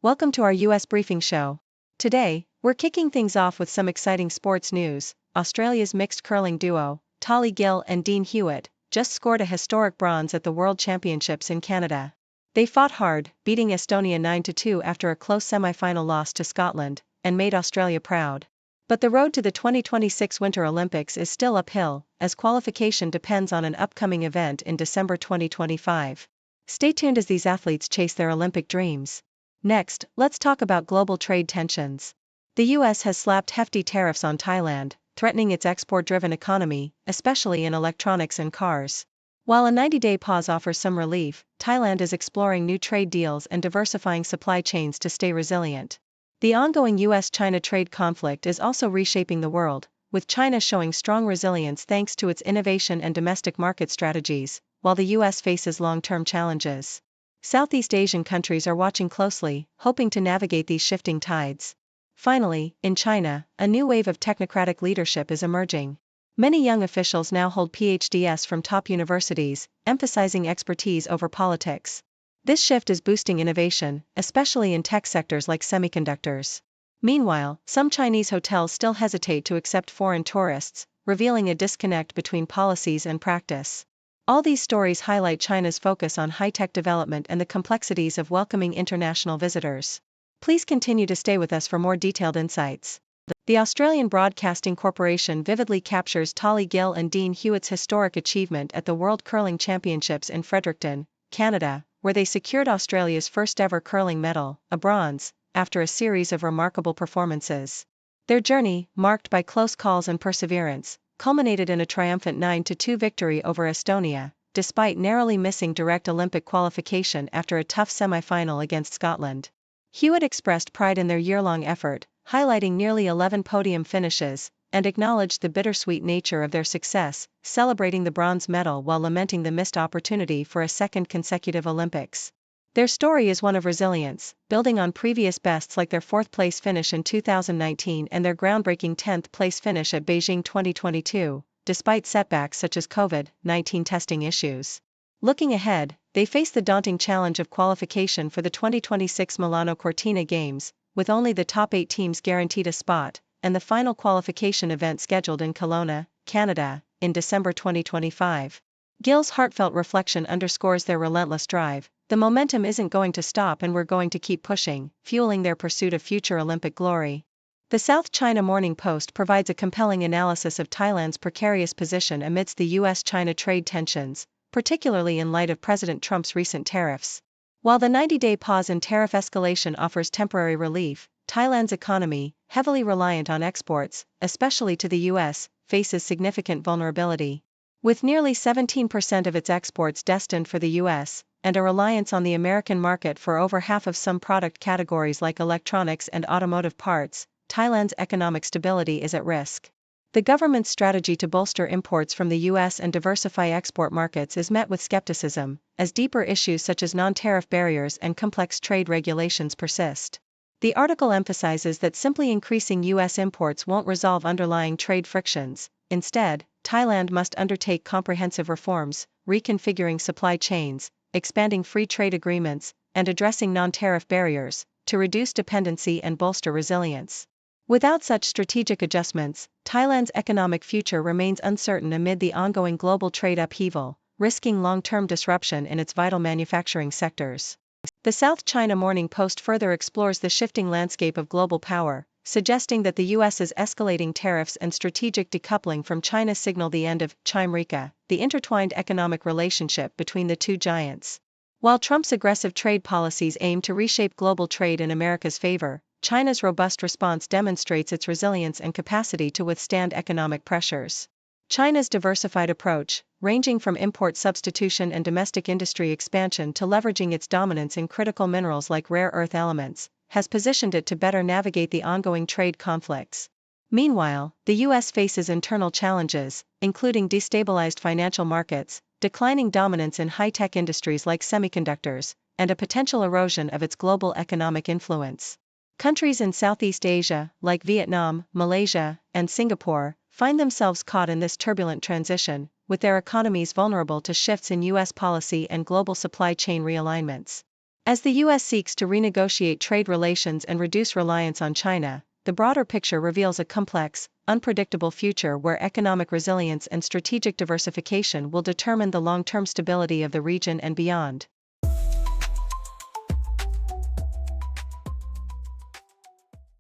Welcome to our US Briefing Show. Today, we're kicking things off with some exciting sports news. Australia's mixed curling duo, Tahli Gill and Dean Hewitt, just scored a historic bronze at the World Championships in Canada. They fought hard, beating Estonia 9-2 after a close semi-final loss to Scotland, and made Australia proud. But the road to the 2026 Winter Olympics is still uphill, as qualification depends on an upcoming event in December 2025. Stay tuned as these athletes chase their Olympic dreams. Next, let's talk about global trade tensions. The US has slapped hefty tariffs on Thailand, threatening its export-driven economy, especially in electronics and cars. While a 90-day pause offers some relief, Thailand is exploring new trade deals and diversifying supply chains to stay resilient. The ongoing US-China trade conflict is also reshaping the world, with China showing strong resilience thanks to its innovation and domestic market strategies, while the US faces long-term challenges. Southeast Asian countries are watching closely, hoping to navigate these shifting tides. Finally, in China, a new wave of technocratic leadership is emerging. Many young officials now hold PhDs from top universities, emphasizing expertise over politics. This shift is boosting innovation, especially in tech sectors like semiconductors. Meanwhile, some Chinese hotels still hesitate to accept foreign tourists, revealing a disconnect between policies and practice. All these stories highlight China's focus on high-tech development and the complexities of welcoming international visitors. Please continue to stay with us for more detailed insights. The Australian Broadcasting Corporation vividly captures Tahli Gill and Dean Hewitt's historic achievement at the World Curling Championships in Fredericton, Canada, where they secured Australia's first-ever curling medal, a bronze, after a series of remarkable performances. Their journey, marked by close calls and perseverance, culminated in a triumphant 9-2 victory over Estonia, despite narrowly missing direct Olympic qualification after a tough semi-final against Scotland. Hewitt expressed pride in their year-long effort, highlighting nearly 11 podium finishes, and acknowledged the bittersweet nature of their success, celebrating the bronze medal while lamenting the missed opportunity for a second consecutive Olympics. Their story is one of resilience, building on previous bests like their fourth-place finish in 2019 and their groundbreaking 10th-place finish at Beijing 2022, despite setbacks such as COVID-19 testing issues. Looking ahead, they face the daunting challenge of qualification for the 2026 Milano Cortina Games, with only the top 8 teams guaranteed a spot, and the final qualification event scheduled in Kelowna, Canada, in December 2025. Gill's heartfelt reflection underscores their relentless drive. The momentum isn't going to stop and we're going to keep pushing, fueling their pursuit of future Olympic glory. The South China Morning Post provides a compelling analysis of Thailand's precarious position amidst the US-China trade tensions, particularly in light of President Trump's recent tariffs. While the 90-day pause in tariff escalation offers temporary relief, Thailand's economy, heavily reliant on exports, especially to the US, faces significant vulnerability. With nearly 17% of its exports destined for the US, and a reliance on the American market for over half of some product categories like electronics and automotive parts, Thailand's economic stability is at risk. The government's strategy to bolster imports from the US and diversify export markets is met with skepticism, as deeper issues such as non-tariff barriers and complex trade regulations persist. The article emphasizes that simply increasing US imports won't resolve underlying trade frictions. Instead, Thailand must undertake comprehensive reforms, reconfiguring supply chains, expanding free trade agreements, and addressing non-tariff barriers, to reduce dependency and bolster resilience. Without such strategic adjustments, Thailand's economic future remains uncertain amid the ongoing global trade upheaval, risking long-term disruption in its vital manufacturing sectors. The South China Morning Post further explores the shifting landscape of global power, suggesting that the US's escalating tariffs and strategic decoupling from China signal the end of Chimerica, the intertwined economic relationship between the two giants. While Trump's aggressive trade policies aim to reshape global trade in America's favor, China's robust response demonstrates its resilience and capacity to withstand economic pressures. China's diversified approach, ranging from import substitution and domestic industry expansion to leveraging its dominance in critical minerals like rare earth elements, has positioned it to better navigate the ongoing trade conflicts. Meanwhile, the US faces internal challenges, including destabilized financial markets, declining dominance in high-tech industries like semiconductors, and a potential erosion of its global economic influence. Countries in Southeast Asia, like Vietnam, Malaysia, and Singapore, find themselves caught in this turbulent transition, with their economies vulnerable to shifts in US policy and global supply chain realignments. As the U.S. seeks to renegotiate trade relations and reduce reliance on China, the broader picture reveals a complex, unpredictable future where economic resilience and strategic diversification will determine the long-term stability of the region and beyond.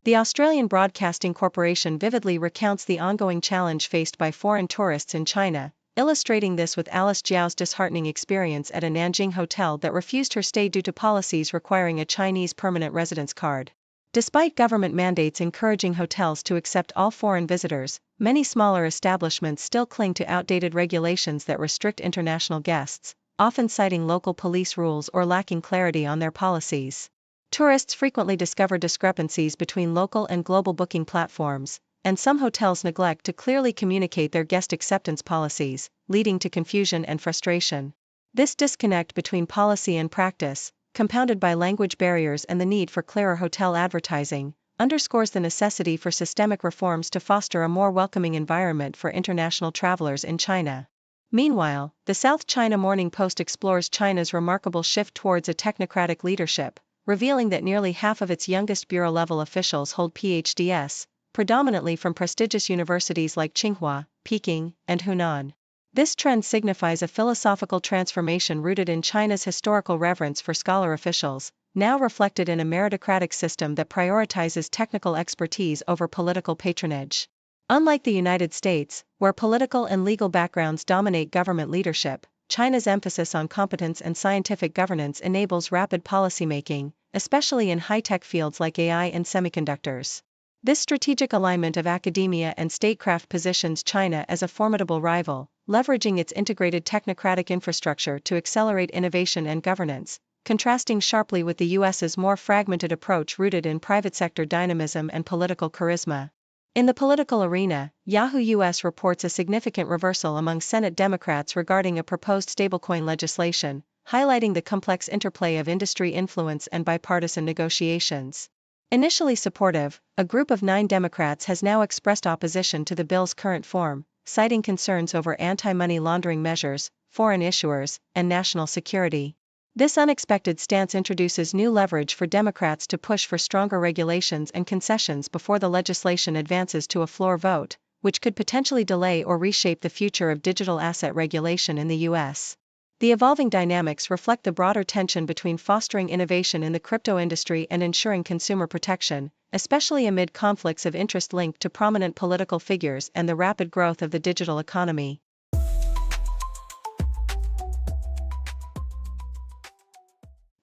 The Australian Broadcasting Corporation vividly recounts the ongoing challenge faced by foreign tourists in China, illustrating this with Alice Jiao's disheartening experience at a Nanjing hotel that refused her stay due to policies requiring a Chinese permanent residence card. Despite government mandates encouraging hotels to accept all foreign visitors, many smaller establishments still cling to outdated regulations that restrict international guests, often citing local police rules or lacking clarity on their policies. Tourists frequently discover discrepancies between local and global booking platforms, and some hotels neglect to clearly communicate their guest acceptance policies, leading to confusion and frustration. This disconnect between policy and practice, compounded by language barriers and the need for clearer hotel advertising, underscores the necessity for systemic reforms to foster a more welcoming environment for international travelers in China. Meanwhile, the South China Morning Post explores China's remarkable shift towards a technocratic leadership, revealing that nearly half of its youngest bureau-level officials hold PhDs, predominantly from prestigious universities like Tsinghua, Peking, and Hunan. This trend signifies a philosophical transformation rooted in China's historical reverence for scholar officials, now reflected in a meritocratic system that prioritizes technical expertise over political patronage. Unlike the United States, where political and legal backgrounds dominate government leadership, China's emphasis on competence and scientific governance enables rapid policymaking, especially in high-tech fields like AI and semiconductors. This strategic alignment of academia and statecraft positions China as a formidable rival, leveraging its integrated technocratic infrastructure to accelerate innovation and governance, contrasting sharply with the U.S.'s more fragmented approach rooted in private sector dynamism and political charisma. In the political arena, Yahoo US reports a significant reversal among Senate Democrats regarding a proposed stablecoin legislation, highlighting the complex interplay of industry influence and bipartisan negotiations. Initially supportive, a group of 9 Democrats has now expressed opposition to the bill's current form, citing concerns over anti-money laundering measures, foreign issuers, and national security. This unexpected stance introduces new leverage for Democrats to push for stronger regulations and concessions before the legislation advances to a floor vote, which could potentially delay or reshape the future of digital asset regulation in the U.S. The evolving dynamics reflect the broader tension between fostering innovation in the crypto industry and ensuring consumer protection, especially amid conflicts of interest linked to prominent political figures and the rapid growth of the digital economy.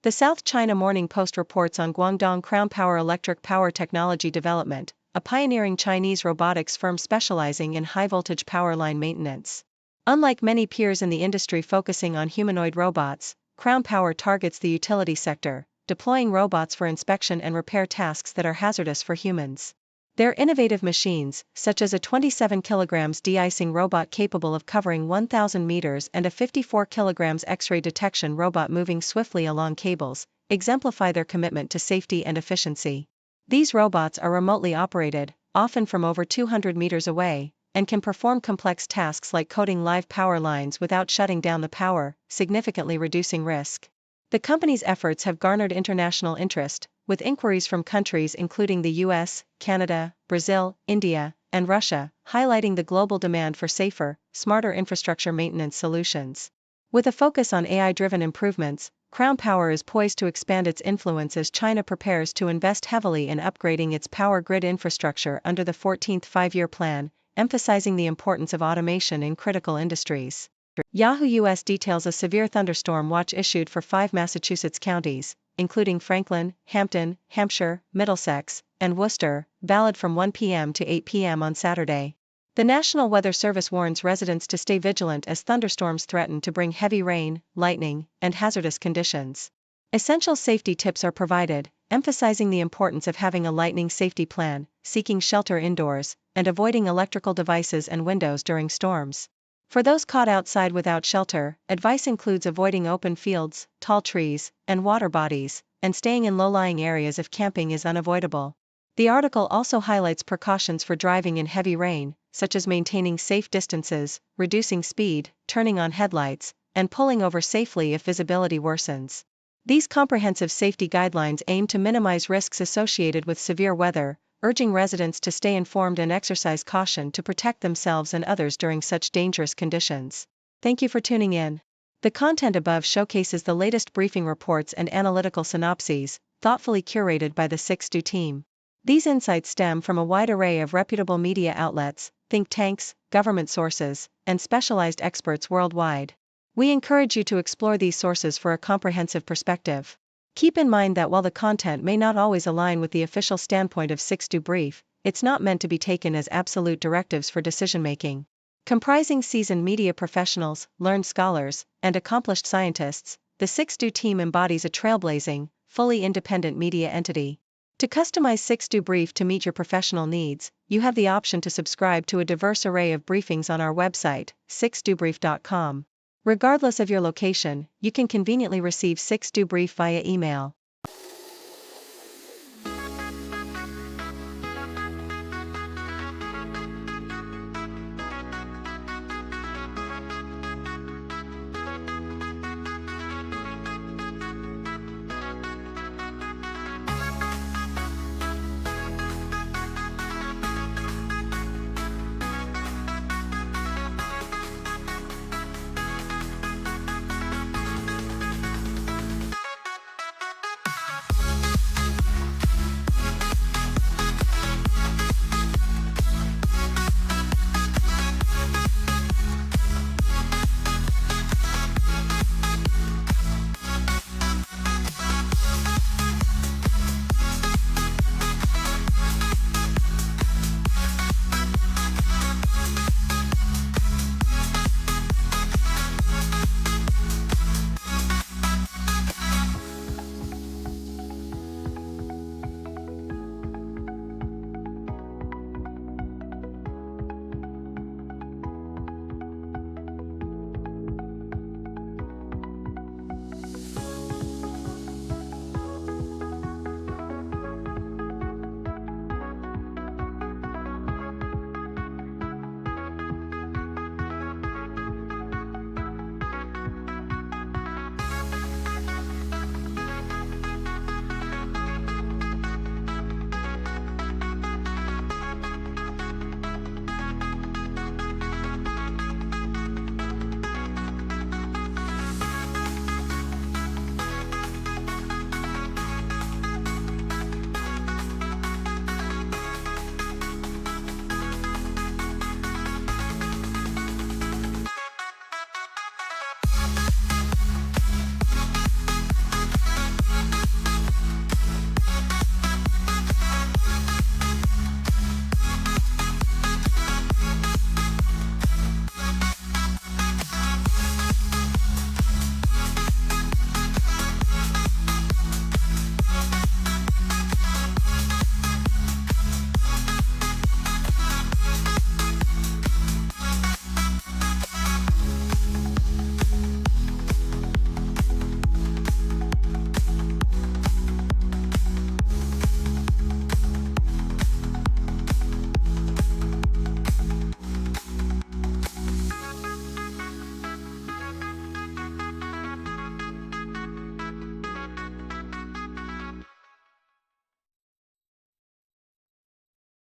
The South China Morning Post reports on Guangdong Crown Power Electric Power Technology Development, a pioneering Chinese robotics firm specializing in high-voltage power line maintenance. Unlike many peers in the industry focusing on humanoid robots, Crown Power targets the utility sector, deploying robots for inspection and repair tasks that are hazardous for humans. Their innovative machines, such as a 27 kg de-icing robot capable of covering 1,000 meters and a 54 kg X-ray detection robot moving swiftly along cables, exemplify their commitment to safety and efficiency. These robots are remotely operated, often from over 200 meters away, and can perform complex tasks like coating live power lines without shutting down the power, significantly reducing risk. The company's efforts have garnered international interest, with inquiries from countries including the US, Canada, Brazil, India, and Russia, highlighting the global demand for safer, smarter infrastructure maintenance solutions. With a focus on AI-driven improvements, Crown Power is poised to expand its influence as China prepares to invest heavily in upgrading its power grid infrastructure under the 14th Five-Year Plan, emphasizing the importance of automation in critical industries. Yahoo US details a severe thunderstorm watch issued for 5 Massachusetts counties, including Franklin, Hampton, Hampshire, Middlesex, and Worcester, valid from 1 p.m. to 8 p.m. on Saturday. The National Weather Service warns residents to stay vigilant as thunderstorms threaten to bring heavy rain, lightning, and hazardous conditions. Essential safety tips are provided, emphasizing the importance of having a lightning safety plan, seeking shelter indoors, and avoiding electrical devices and windows during storms. For those caught outside without shelter, advice includes avoiding open fields, tall trees, and water bodies, and staying in low-lying areas if camping is unavoidable. The article also highlights precautions for driving in heavy rain, such as maintaining safe distances, reducing speed, turning on headlights, and pulling over safely if visibility worsens. These comprehensive safety guidelines aim to minimize risks associated with severe weather, urging residents to stay informed and exercise caution to protect themselves and others during such dangerous conditions. Thank you for tuning in. The content above showcases the latest briefing reports and analytical synopses, thoughtfully curated by the 6Do team. These insights stem from a wide array of reputable media outlets, think tanks, government sources, and specialized experts worldwide. We encourage you to explore these sources for a comprehensive perspective. Keep in mind that while the content may not always align with the official standpoint of 6Do Brief, it's not meant to be taken as absolute directives for decision-making. Comprising seasoned media professionals, learned scholars, and accomplished scientists, the 6Do team embodies a trailblazing, fully independent media entity. To customize 6Do Brief to meet your professional needs, you have the option to subscribe to a diverse array of briefings on our website, 6dobrief.com. Regardless of your location, you can conveniently receive 6Do Brief via email.